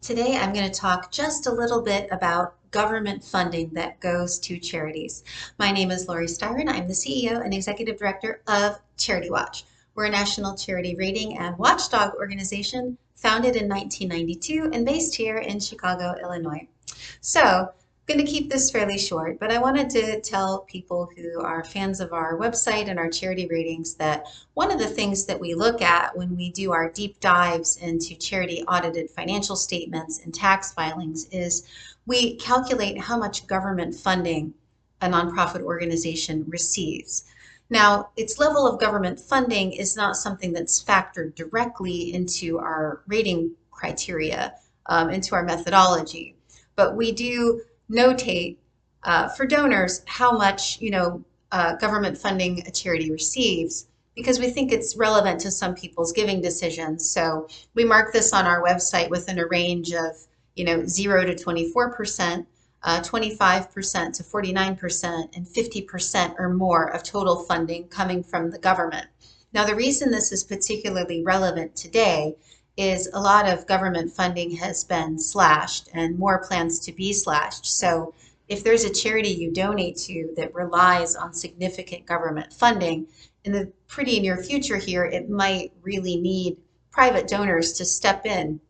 Today, I'm going to talk just a little bit about government funding that goes to charities. My name is Laurie Styron. I'm the CEO and Executive Director of CharityWatch. We're a national charity rating and watchdog organization founded in 1992 and based here in Chicago, Illinois. So, I'm going to keep this fairly short, but I wanted to tell people who are fans of our website and our charity ratings that one of the things that we look at when we do our deep dives into charity audited financial statements and tax filings is we calculate how much government funding a nonprofit organization receives. Now, its level of government funding is not something that's factored directly into our rating criteria, into our methodology, but we do notate for donors how much government funding a charity receives because we think it's relevant to some people's giving decisions. So we mark this on our website within a range of 0 to 24%, 25% to 49%, and 50% or more of total funding coming from the government. Now, the reason this is particularly relevant today is a lot of government funding has been slashed and more plans to be slashed. So if there's a charity you donate to that relies on significant government funding, in the pretty near future here, it might really need private donors to step in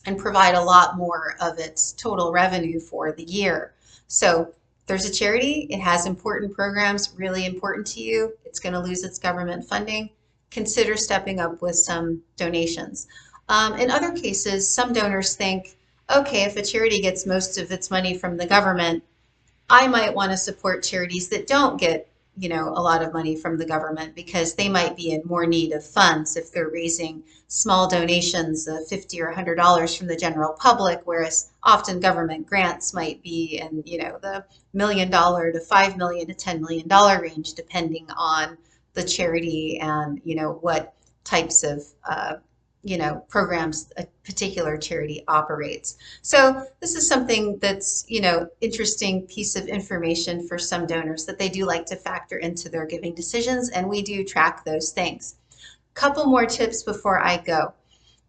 and provide a lot more of its total revenue for the year. So there's a charity, it has important programs, really important to you, it's going to lose its government funding, consider stepping up with some donations. In other cases, some donors think, okay, if a charity gets most of its money from the government, I might want to support charities that don't get, a lot of money from the government because they might be in more need of funds if they're raising small donations of $50 or $100 from the general public, whereas often government grants might be in, the $1 million to $5 million to $10 million range, depending on the charity and, what types of programs a particular charity operates. So this is something that's, interesting piece of information for some donors that they do like to factor into their giving decisions, and we do track those things. Couple more tips before I go.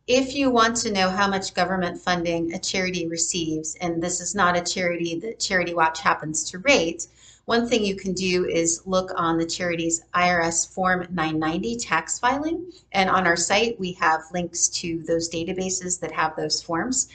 If you want to know how much government funding a charity receives, and this is not a charity that CharityWatch happens to rate, one thing you can do is look on the charity's IRS Form 990 tax filing, and on our site we have links to those databases that have those forms.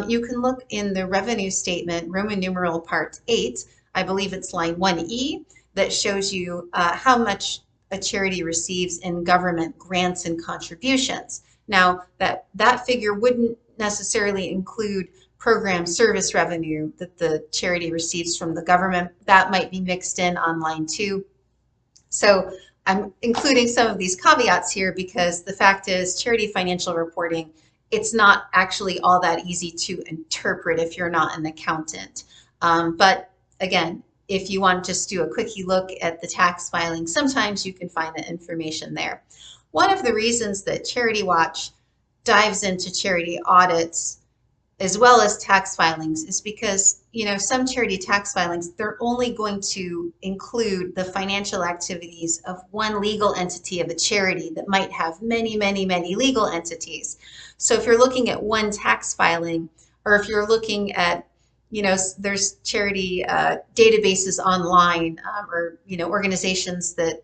You can look in the revenue statement, Roman numeral part 8, I believe it's line 1E, that shows you how much a charity receives in government grants and contributions. Now, that figure wouldn't necessarily include program service revenue that the charity receives from the government. That might be mixed in on line 2. So I'm including some of these caveats here because the fact is charity financial reporting, it's not actually all that easy to interpret if you're not an accountant. But again, if you want to just do a quickie look at the tax filing, sometimes you can find the information there. One of the reasons that CharityWatch dives into charity audits as well as tax filings is because, some charity tax filings, they're only going to include the financial activities of one legal entity of a charity that might have many, many, many legal entities. So if you're looking at one tax filing, or if you're looking at, there's charity databases online, or, organizations that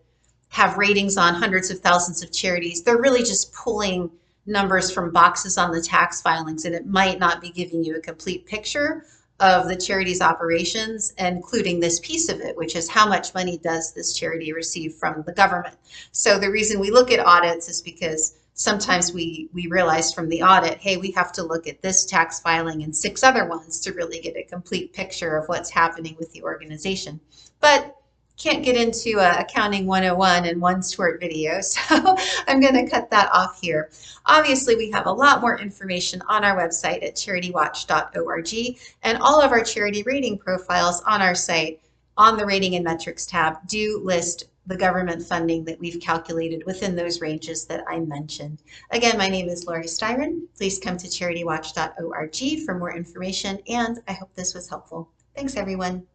have ratings on hundreds of thousands of charities, they're really just pulling numbers from boxes on the tax filings, and it might not be giving you a complete picture of the charity's operations, including this piece of it, which is how much money does this charity receive from the government. So the reason we look at audits is because sometimes we realize from the audit, hey, we have to look at this tax filing and 6 other ones to really get a complete picture of what's happening with the organization. But can't get into accounting 101 in one short video, so I'm going to cut that off here. Obviously, we have a lot more information on our website at CharityWatch.org, and all of our charity rating profiles on our site on the Rating and Metrics tab do list the government funding that we've calculated within those ranges that I mentioned. Again, my name is Laurie Styron. Please come to CharityWatch.org for more information, and I hope this was helpful. Thanks, everyone.